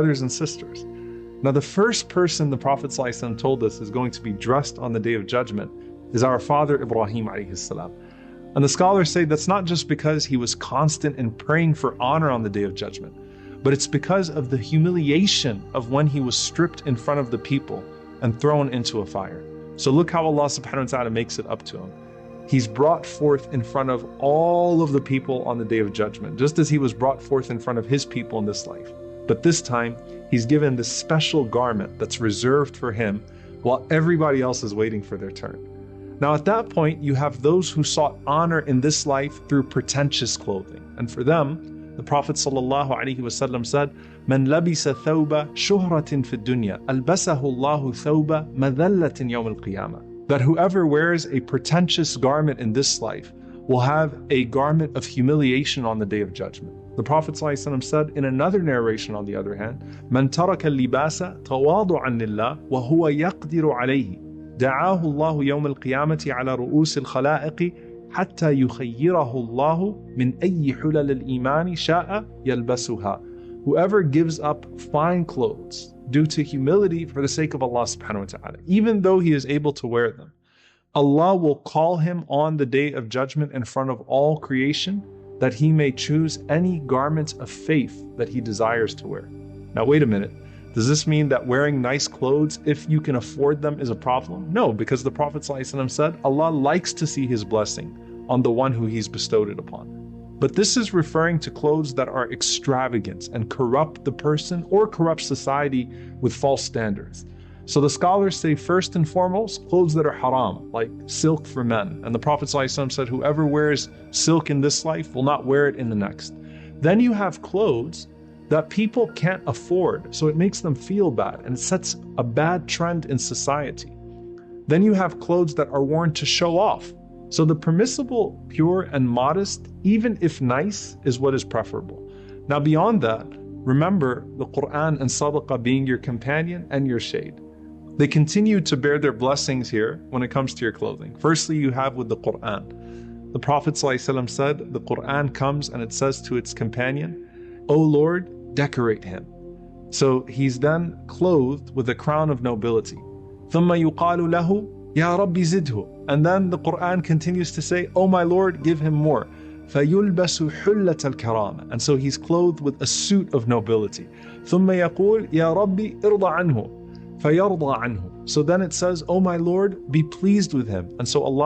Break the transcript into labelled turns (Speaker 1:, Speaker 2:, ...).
Speaker 1: brothers and sisters. Now, the first person the Prophet ﷺ told us is going to be dressed on the Day of Judgment is our father Ibrahim alayhi salam. And the scholars say that's not just because he was constant in praying for honor on the Day of Judgment, but it's because of the humiliation of when he was stripped in front of the people and thrown into a fire. So look how Allah subhanahu wa ta'ala makes it up to him. He's brought forth in front of all of the people on the Day of Judgment, just as he was brought forth in front of his people in this life. But this time, he's given this special garment that's reserved for him while everybody else is waiting for their turn. Now at that point, you have those who sought honor in this life through pretentious clothing. And for them, the Prophet ﷺ said, "Man labisa thawba shuhratin fi dunya, albasahu Allahu thawba madhallatin yawm al-qiyamah." That whoever wears a pretentious garment in this life will have a garment of humiliation on the Day of Judgment. The Prophet ﷺ said in another narration, on the other hand, "Man taraka al-libasa tawadu'an lillah wa huwa yaqdiru alayhi, da'ahu Allahu yawm al-qiyamati ala ru'us al-khala'iqi hatta yukhayyirahu Allahu min ayyi hulal al-imani sha'a yalbasuha." Whoever gives up fine clothes due to humility for the sake of Allah subhanahu wa ta'ala, even though he is able to wear them, Allah will call him on the Day of Judgment in front of all creation that he may choose any garment of faith that he desires to wear. Now wait a minute, does this mean that wearing nice clothes, if you can afford them, is a problem? No, because the Prophet ﷺ said, Allah likes to see his blessing on the one who he's bestowed it upon. But this is referring to clothes that are extravagant and corrupt the person or corrupt society with false standards. So the scholars say first and foremost, clothes that are haram, like silk for men. And the Prophet ﷺ said, whoever wears silk in this life will not wear it in the next. Then you have clothes that people can't afford, so it makes them feel bad and sets a bad trend in society. Then you have clothes that are worn to show off. So the permissible, pure and modest, even if nice, is what is preferable. Now beyond that, remember the Quran and Sadaqah being your companion and your shade. They continue to bear their blessings here when it comes to your clothing. Firstly, you have with the Quran. The Prophet ﷺ said, the Quran comes and it says to its companion, "O Lord, decorate him." So he's then clothed with a crown of nobility. ثُمَّ يُقَالُ لَهُ يَا رَبِّ زِدْهُ. And then the Quran continues to say, "O my Lord, give him more." فَيُلْبَسُ حُلَّةَ الْكَرَامَةِ. And so he's clothed with a suit of nobility. ثُمَّ يَقُولُ يَا رَبِّ إِرْضَ عَنْهُ فَيَرْضَى عَنْهُ. So then it says, "O my Lord, be pleased with him." And so Allah